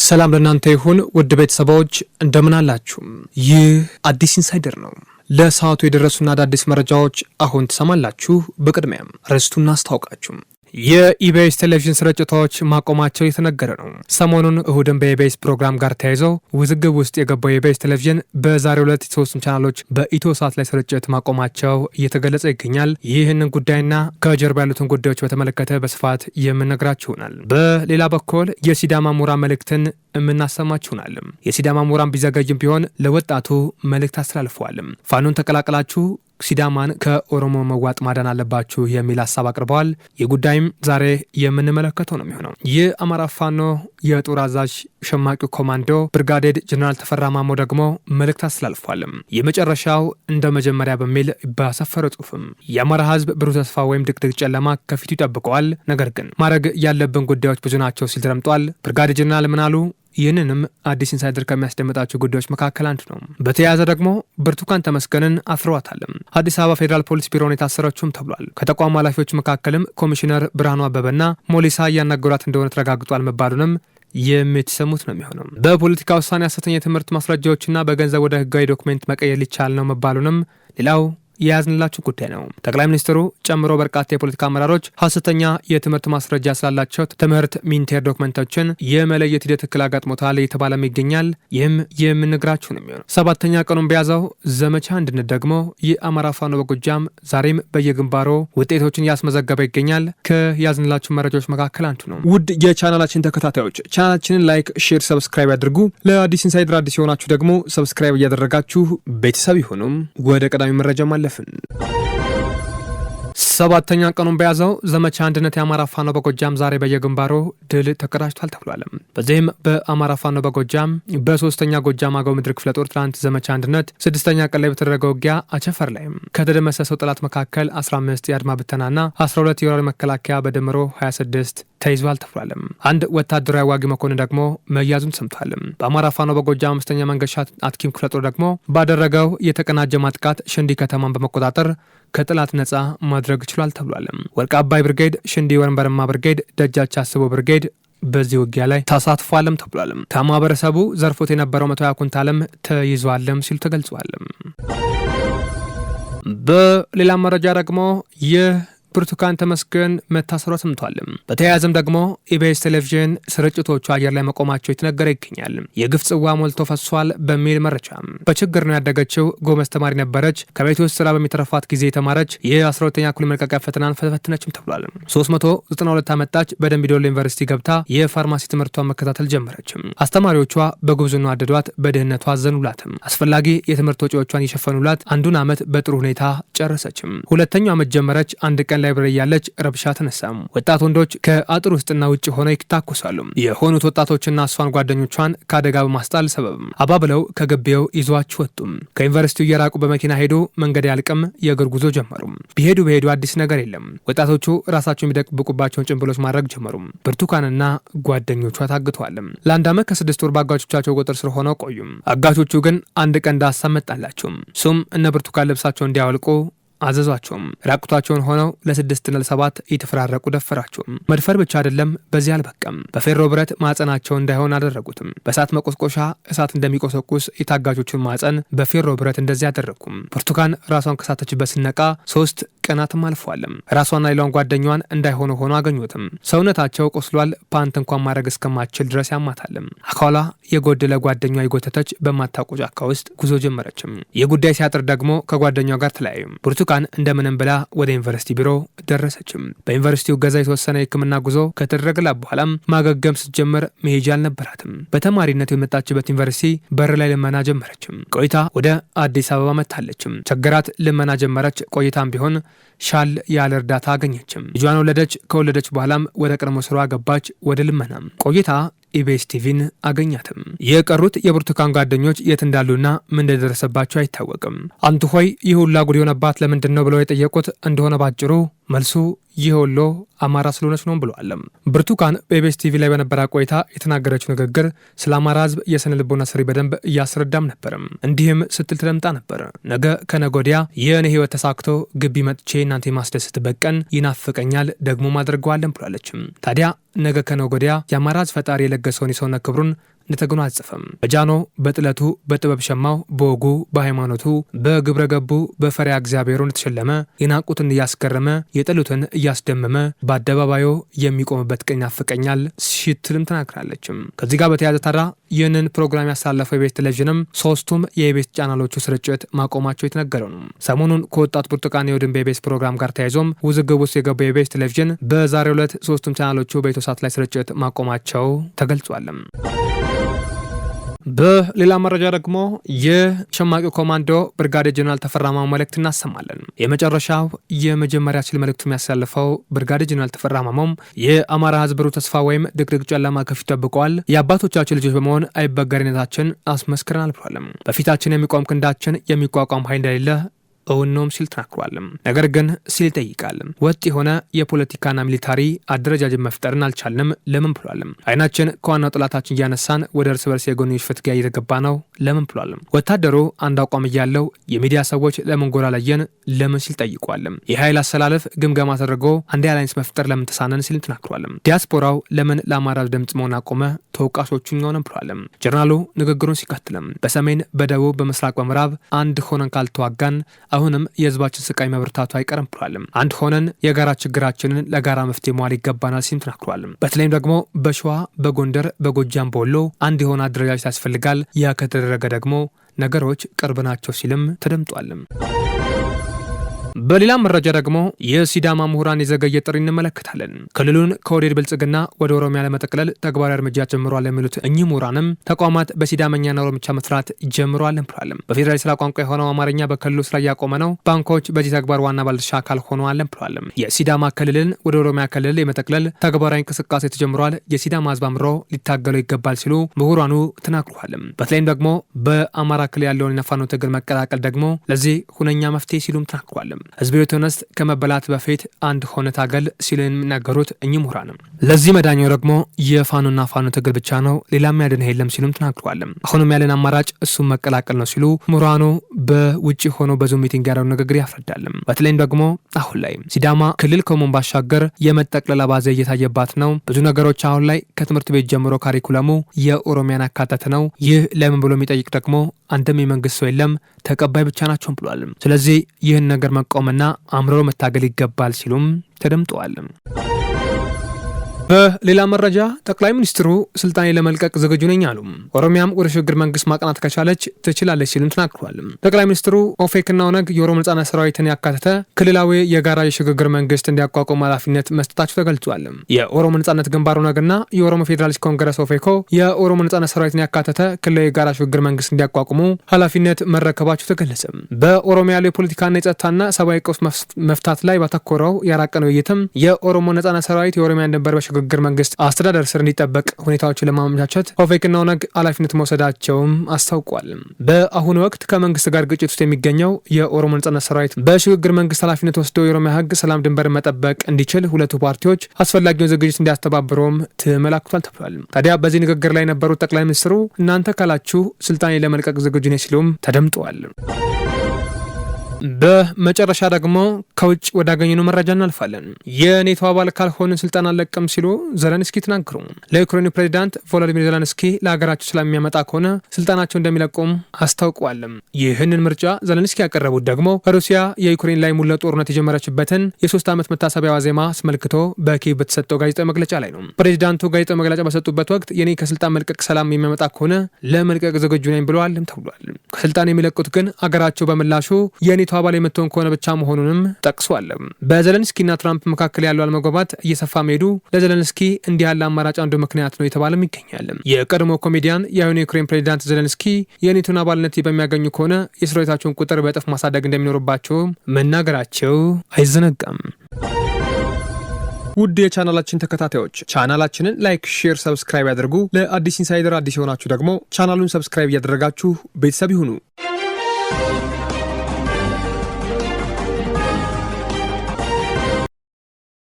ሰላም ለእናንተ ይሁን ውድ ቤተሰቦች እንደምን አላችሁ? ይህ አዲስ ኢንሳይደር ነው። ለሰዓቱ የደረሱና አዳዲስ መረጃዎች አሁን ትሰማላችሁ። በቅድሚያም ርዕስቱን አስታውቃችሁ የኢቢኤስ ቴሌቪዥን ስርጭቶች ማቆማቸው የተነገረ ነው። ሰሞኑን እሁድን በኢቢኤስ ፕሮግራም ጋር ተያይዘው ውዝግብ ውስጥ የገባው የኢቢኤስ ቴሌቪዥን በዛሬው ዕለት ሶስቱም ቻናሎች በኢትዮሳት ላይ ስርጭት ማቆማቸው እየተገለጸ ይገኛል። ይህንን ጉዳይና ከጀርባ ያሉትን ጉዳዮች በተመለከተ በስፋት የምነግራችሁ ይሆናል። በሌላ በኩል የሲዳማ ምሁራን መልእክትን የምናሰማችሁናል። የሲዳማ ምሁራን ቢዘገይም ቢሆን ለወጣቱ መልእክት አስተላልፈዋል። ፋኖን ተቀላቅላችሁ ሲዳማን ከኦሮሞ መዋጥ ማዳን አለባችሁ የሚል ሀሳብ አቅርበዋል። የጉዳይም ዛሬ የምንመለከተው ነው የሚሆነው። የአማራ ፋኖ የጦር አዛዥ ሸማቂው ኮማንዶ ብርጋዴር ጀነራል ተፈራ ማሞ ደግሞ መልእክት አስተላልፏል። የመጨረሻው እንደ መጀመሪያ በሚል ባሰፈረው ጽሁፍም የአማራ ሕዝብ ብሩህ ተስፋ ወይም ድቅድቅ ጨለማ ከፊቱ ይጠብቀዋል፣ ነገር ግን ማድረግ ያለብን ጉዳዮች ብዙ ናቸው ሲል ተደምጧል። ብርጋዴር ጀነራል ምን አሉ? ይህንንም አዲስ ኢንሳይደር ከሚያስደምጣቸው ጉዳዮች መካከል አንዱ ነው። በተያያዘ ደግሞ ብርቱካን ተመስገንን አስረዋታል። አዲስ አበባ ፌዴራል ፖሊስ ቢሮን የታሰረችውም ተብሏል። ከተቋሙ ኃላፊዎች መካከልም ኮሚሽነር ብርሃኑ አበበና ሞሊሳ እያናገሯት እንደሆነ ተረጋግጧል መባሉንም የምትሰሙት ነው የሚሆነው። በፖለቲካ ውሳኔ ሐሰተኛ የትምህርት ማስረጃዎችና በገንዘብ ወደ ህጋዊ ዶክሜንት መቀየር ሊቻል ነው መባሉንም ሌላው የያዝንላችሁ ጉዳይ ነው። ጠቅላይ ሚኒስትሩ ጨምሮ በርካታ የፖለቲካ አመራሮች ሐሰተኛ የትምህርት ማስረጃ ስላላቸው ትምህርት ሚኒስቴር ዶክመንቶችን የመለየት ሂደት እክል አጋጥሞታል የተባለም ይገኛል። ይህም የምንግራችሁ ነው የሚሆነው። 7ኛ ቀኑን በያዘው ዘመቻ አንድነት ደግሞ የአማራ ፋኖ በጎጃም ዛሬም በየግንባሩ ውጤቶችን እያስመዘገበ ይገኛል። ከያዝንላችሁ መረጃዎች መካከል አንዱ ነው። ውድ የቻናላችን ተከታታዮች ቻናላችንን ላይክ፣ ሼር፣ ሰብስክራይብ ያድርጉ። ለአዲስ ኢንሳይደር አዲስ የሆናችሁ ደግሞ ሰብስክራይብ እያደረጋችሁ ቤተሰብ ይሁኑም። ወደ ቀዳሚ መረጃ ማለፍ 7ኛ ቀኑን በያዘው ዘመቻ አንድነት የአማራ ፋኖ በጎጃም ዛሬ በየግንባሩ ድል ተቀዳጅቷል ተብሏል። በዚህም በአማራ ፋኖ በጎጃም በ3ኛ ጎጃም አገው ምድር ክፍለ ጦር ትናንት ዘመቻ አንድነት 6ኛ ቀን ላይ በተደረገው ውጊያ አቸፈር ላይ ከተደመሰሰው ጠላት መካከል 15 የአድማ ብተናና 12 የወራሪ መከላከያ በድምሮ 26 ተይዟል ተብሏል። አንድ ወታደራዊ ዋጊ መኮንን ደግሞ መያዙን ሰምቷል። በአማራ ፋኖ በጎጃም 5ኛ መንገሻ አትኪም ክፍለ ጦር ደግሞ ባደረገው የተቀናጀ ማጥቃት ሽንዲ ከተማን በመቆጣጠር ከጥላት ነጻ ማድረግ ችሏል ተብሏል። ወርቅ አባይ ብርጌድ፣ ሽንዲ ወንበርማ ብርጌድ፣ ደጃች አስቦ ብርጌድ በዚህ ውጊያ ላይ ተሳትፏልም ተብሏል። ከማህበረሰቡ ዘርፎት የነበረው 120 ኩንታልም ተይዟልም ሲሉ ተገልጿል። በሌላ መረጃ ደግሞ ብርቱካን ተመስገን መታሰሯ ሰምቷል። በተያያዘም ደግሞ ኢቢኤስ ቴሌቪዥን ስርጭቶቹ አየር ላይ መቆማቸው የተነገረ ይገኛል። የግፍ ጽዋ ሞልቶ ፈሷል በሚል መረጃ በችግር ነው ያደገችው ጎበዝ ተማሪ ነበረች። ከቤት ውስጥ ስራ በሚተረፋት ጊዜ የተማረች የ12ኛ ክፍል መልቀቂያ ፈተናን ፈተነችም ተብሏል። 392 አመጣች። በደምቢ ዶሎ ዩኒቨርሲቲ ገብታ የፋርማሲ ትምህርቷን መከታተል ጀመረች። አስተማሪዎቿ በጉብዝና አደዷት፣ በድህነቷ አዘኑላትም። አስፈላጊ የትምህርት ወጪዎቿን የሸፈኑላት አንዱን አመት በጥሩ ሁኔታ ጨረሰችም። ሁለተኛው አመት ጀመረች። አንድ ቀን ላይብረሪ ያለች ረብሻ ተነሳም። ወጣት ወንዶች ከአጥር ውስጥና ውጭ ሆነው ይታኮሳሉ። የሆኑት ወጣቶችና እሷን ጓደኞቿን ከአደጋ በማስጣል ሰበብ አባብለው ከግቢው ይዟቸው ወጡ። ከዩኒቨርሲቲው እየራቁ በመኪና ሄዱ። መንገድ ያልቅም የእግር ጉዞ ጀመሩ። ቢሄዱ አዲስ ነገር የለም። ወጣቶቹ ራሳቸው የሚደብቁባቸውን ጭንብሎች ማድረግ ጀመሩ። ብርቱካንና ጓደኞቿ ታግተዋል። ለአንድ ዓመት ከ6 ወር በአጋቾቻቸው ቁጥር ስር ሆነው ቆዩ። አጋቾቹ ግን አንድ ቀን እንዳሳብ መጣላቸው። እሱም እነ ብርቱካን ልብሳቸውን እንዲያወልቁ አዘዟቸውም። ራቁታቸውን ሆነው ለ6 እና ለ7 የተፈራረቁ ደፈራቸውም። መድፈር ብቻ አይደለም፣ በዚህ አልበቃም። በፌሮ ብረት ማጸናቸው እንዳይሆን አደረጉትም። በእሳት መቆስቆሻ እሳት እንደሚቆሰቁስ የታጋቾቹን ማጸን በፌሮ ብረት እንደዚህ አደረጉም። ብርቱካን ራሷን ከሳተችበት ስነቃ 3 ቀናትም አልፏልም። ራሷና ሌላውን ጓደኛዋን እንዳይሆኑ ሆኖ አገኙትም። ሰውነታቸው ቆስሏል። ፓንት እንኳን ማድረግ እስከማትችል ድረስ ያማታልም። አካሏ የጎደለ ጓደኛዋ የጎተተች በማታውቀው ጫካ ውስጥ ጉዞ ጀመረችም። የጉዳይ ሲያጥር ደግሞ ከጓደኛዋ ጋር ተለያዩ። ብርቱካን እንደምንም ብላ ወደ ዩኒቨርሲቲ ቢሮ ደረሰችም። በዩኒቨርሲቲው ገዛ የተወሰነ የሕክምና ጉዞ ከተደረገላት በኋላም ማገገም ስትጀምር መሄጃ አልነበራትም። በተማሪነት የመጣችበት ዩኒቨርሲቲ በር ላይ ልመና ጀመረችም። ቆይታ ወደ አዲስ አበባ መጥታለችም። ቸገራት፣ ልመና ጀመረች። ቆይታም ቢሆን ሻል ያለ እርዳታ አገኘችም። ልጇን ወለደች። ከወለደች በኋላም ወደ ቀድሞ ስሯ ገባች፣ ወደ ልመናም። ቆይታ ኢቢኤስ ቲቪን አገኛትም። የቀሩት የብርቱካን ጓደኞች የት እንዳሉና ምን እንደደረሰባቸው አይታወቅም። አንቱ ሆይ ይህ ሁላ ጉድ የሆነባት ለምንድን ነው ብለው የጠየቁት እንደሆነ ባጭሩ መልሱ ይህ ሁሉ አማራ ስለሆነች ነው ብለዋል። ብርቱካን በኢቢኤስ ቲቪ ላይ በነበረ ቆይታ የተናገረችው ንግግር ስለ አማራ ሕዝብ የስነ ልቦና ስሪ በደንብ እያስረዳም ነበር። እንዲህም ስትል ተደምጣ ነበር። ነገ ከነገ ወዲያ የእኔ ህይወት ተሳክቶ ግቢ መጥቼ እናንተ የማስደስትበት ቀን ይናፍቀኛል፣ ደግሞ ማድረገዋለን ብላለች። ታዲያ ነገ ከነገ ወዲያ የአማራ ሕዝብ ፈጣሪ የለገሰውን የሰውነት ክብሩን እንደተጎናጸፈም በጃኖ በጥለቱ በጥበብ ሸማው በወጉ በሃይማኖቱ በግብረ ገቡ በፈሪያ እግዚአብሔሩ እንደተሸለመ የናቁትን እያስገረመ የጠሉትን እያስደመመ በአደባባዩ የሚቆምበት ቀን ያፍቀኛል ሲትልም ተናግራለችም። ከዚህ ጋር በተያያዘ ታዲያ ይህንን ፕሮግራም ያሳለፈው የኢቢኤስ ቴሌቪዥንም ሶስቱም የኢቢኤስ ቻናሎቹ ስርጭት ማቆማቸው የተነገረ ነው። ሰሞኑን ከወጣት ብርቱካን የውድን በኢቢኤስ ፕሮግራም ጋር ተያይዞም ውዝግብ ውስጥ የገባው የኢቢኤስ ቴሌቪዥን በዛሬው ዕለት ሶስቱም ቻናሎቹ በኢትዮሳት ላይ ስርጭት ማቆማቸው ተገልጿል። በሌላ መረጃ ደግሞ የሸማቂው ኮማንዶ ብርጋዴር ጀነራል ተፈራ ማሞ መልእክት እናሰማለን። የመጨረሻው የመጀመሪያ ሲል መልእክቱ የሚያሳልፈው ብርጋዴር ጀነራል ተፈራ ማሞም የአማራ ሕዝብ ብሩህ ተስፋ ወይም ድቅድቅ ጨለማ ከፊት ጠብቀዋል። የአባቶቻችን ልጆች በመሆን አይበገሪነታችን አስመስክረናል ብሏል። በፊታችን የሚቆም ክንዳችን የሚቋቋም ኃይል እንደሌለ እውን ነውም ሲል ተናግሯል። ነገር ግን ሲል ይጠይቃል። ወጥ የሆነ የፖለቲካና ሚሊታሪ አደረጃጀት መፍጠርን አልቻልንም ለምን ብሏል። አይናችን ከዋናው ጠላታችን እያነሳን ወደ እርስ በርስ የጎንዮሽ ፍትጊያ እየተገባ ነው ለምን ብሏል። ወታደሩ አንድ አቋም እያለው የሚዲያ ሰዎች ለምን ጎራ ለየን ለምን ሲል ጠይቋል። የኃይል አሰላለፍ ግምገማ ተደርጎ አንድ አላይንስ መፍጠር ለምን ተሳነን ሲል ተናግሯል። ዲያስፖራው ለምን ለአማራ ድምጽ መሆን አቆመ ተወቃሾቹ እኛው ነን ብሏል። ጀነራሉ ንግግሩን ሲቀጥልም በሰሜን በደቡብ በምስራቅ በምዕራብ አንድ ሆነን ካልተዋጋን አሁንም የህዝባችን ስቃይ መብርታቱ አይቀርም ብሏል። አንድ ሆነን የጋራ ችግራችንን ለጋራ መፍትሄ መዋል ይገባናል ሲል ተናግሯል። በተለይም ደግሞ በሸዋ በጎንደር በጎጃም በወሎ አንድ የሆነ አደረጃጀት ያስፈልጋል። ያ ከተደረገ ደግሞ ነገሮች ቅርብ ናቸው ሲልም ተደምጧል። በሌላ መረጃ ደግሞ የሲዳማ ምሁራን የዘገየ ጥሪ እንመለከታለን። ክልሉን ከወዴድ ብልጽግና ወደ ኦሮሚያ ለመጠቅለል ተግባራዊ እርምጃ ጀምሯል የሚሉት እኚህ ምሁራንም ተቋማት በሲዳመኛና ኦሮምኛ መስራት ጀምሯል ብለዋል። በፌዴራል ስራ ቋንቋ የሆነው አማርኛ በክልሉ ስራ እያቆመ ነው። ባንኮች በዚህ ተግባር ዋና ባለድርሻ አካል ሆነዋል ብለዋል። የሲዳማ ክልልን ወደ ኦሮሚያ ክልል የመጠቅለል ተግባራዊ እንቅስቃሴ ተጀምሯል። የሲዳማ ህዝብ አምሮ ሊታገለው ይገባል ሲሉ ምሁራኑ ተናግረዋል። በተለይም ደግሞ በአማራ ክልል ያለውን የፋኖ ትግል መቀላቀል ደግሞ ለዚህ ሁነኛ መፍትሄ ሲሉም ተናግረዋል። ህዝባዊ ተነስት ከመበላት በፊት አንድ ሆነ ታገል ሲሉ የሚናገሩት እኚህ ምሁራንም ለዚህ መዳኛው ደግሞ የፋኖና ፋኖ ትግል ብቻ ነው፣ ሌላ የሚያድን የለም ሲሉም ተናግረዋል። አሁንም ያለን አማራጭ እሱም መቀላቀል ነው ሲሉ ምሁራኑ በውጭ ሆኖ በዙም ሚቲንግ ያደረጉ ንግግር ያስረዳል። በተለይም ደግሞ አሁን ላይ ሲዳማ ክልል ከመሆን ባሻገር የመጠቅለል አባዜ እየታየባት ነው። ብዙ ነገሮች አሁን ላይ ከትምህርት ቤት ጀምሮ ካሪኩለሙ የኦሮሚያን አካተተ ነው። ይህ ለምን ብሎ የሚጠይቅ ደግሞ አንድም የመንግስት ሰው የለም፣ ተቀባይ ብቻ ናቸው ብሏል። ስለዚህ ይህን ነገር መቆምና አምሮ መታገል ይገባል ሲሉም ተደምጠዋል። በሌላ መረጃ ጠቅላይ ሚኒስትሩ ስልጣኔ ለመልቀቅ ዝግጁ ነኝ አሉ። ኦሮሚያም ወደ ሽግግር መንግስት ማቅናት ከቻለች ትችላለች ሲሉም ተናግረዋል። ጠቅላይ ሚኒስትሩ ኦፌክና ኦነግ የኦሮሞ ነጻነት ሰራዊትን ያካተተ ክልላዊ የጋራ የሽግግር መንግስት እንዲያቋቁም ኃላፊነት መስጠታቸው ተገልጿል። የኦሮሞ ነጻነት ግንባር ኦነግና የኦሮሞ ፌዴራሊስት ኮንግረስ ኦፌኮ የኦሮሞ ነጻነት ሰራዊትን ያካተተ ክልላዊ የጋራ ሽግግር መንግስት እንዲያቋቁሙ ኃላፊነት መረከባቸው ተገለጸ። በኦሮሚያ ያለው የፖለቲካና የጸጥታና ሰብአዊ ቀውስ መፍታት ላይ ባተኮረው ያራቀነው ውይይትም የኦሮሞ ነጻነት ሰራዊት የኦሮሚያን ድንበር በሽግግር መንግስት አስተዳደር ስር እንዲጠበቅ ሁኔታዎችን ለማመቻቸት ኦፌክና ኦነግ ኃላፊነት መውሰዳቸውም አስታውቋል። በአሁኑ ወቅት ከመንግስት ጋር ግጭት ውስጥ የሚገኘው የኦሮሞ ነጻነት ሰራዊት በሽግግር መንግስት ኃላፊነት ወስዶ የኦሮሚያ ህግ፣ ሰላም፣ ድንበር መጠበቅ እንዲችል ሁለቱ ፓርቲዎች አስፈላጊውን ዝግጅት እንዲያስተባብረውም ተመላክቷል ተብሏል። ታዲያ በዚህ ንግግር ላይ የነበሩት ጠቅላይ ሚኒስትሩ እናንተ ካላችሁ ስልጣኔ ለመልቀቅ ዝግጁ ነኝ ሲሉም ተደምጠዋል። በመጨረሻ ደግሞ ከውጭ ወዳገኘነው መረጃ እናልፋለን። የኔቶ አባል ካልሆንን ስልጣን አለቅም ሲሉ ዘለንስኪ ተናገሩ። ለዩክሬኑ ፕሬዚዳንት ቮሎዲሚር ዘለንስኪ ለሀገራቸው ስለሚያመጣ ከሆነ ስልጣናቸው እንደሚለቁም አስታውቀዋል። ይህንን ምርጫ ዘለንስኪ ያቀረቡት ደግሞ ሩሲያ የዩክሬን ላይ ሙሉ ጦርነት የጀመረችበትን የ3 ዓመት መታሰቢያ ዋዜማ አስመልክቶ በኪየቭ በተሰጠው ጋዜጣዊ መግለጫ ላይ ነው። ፕሬዚዳንቱ ጋዜጣዊ መግለጫ በሰጡበት ወቅት የኔ ከስልጣን መልቀቅ ሰላም የሚያመጣ ከሆነ ለመልቀቅ ዝግጁ ነኝ ብለዋልም ተብሏል። ከስልጣን የሚለቁት ግን አገራቸው በምላሹ የኔቶ አባል የምትሆን ከሆነ ብቻ መሆኑንም ጠቅሷል። በዘለንስኪና ትራምፕ መካከል ያለው አለመግባባት እየሰፋ መሄዱ ለዘለንስኪ እንዲህ ያለ አማራጭ አንዱ ምክንያት ነው የተባለም ይገኛል። የቀድሞ ኮሜዲያን የአሁኑ የዩክሬን ፕሬዚዳንት ዘለንስኪ የኔቶን አባልነት በሚያገኙ ከሆነ የሰራዊታቸውን ቁጥር በእጥፍ ማሳደግ እንደሚኖርባቸው መናገራቸው አይዘነጋም። ውድ የቻናላችን ተከታታዮች ቻናላችንን ላይክ፣ ሼር፣ ሰብስክራይብ ያድርጉ። ለአዲስ ኢንሳይደር አዲስ የሆናችሁ ደግሞ ቻናሉን ሰብስክራይብ እያደረጋችሁ ቤተሰብ ይሁኑ።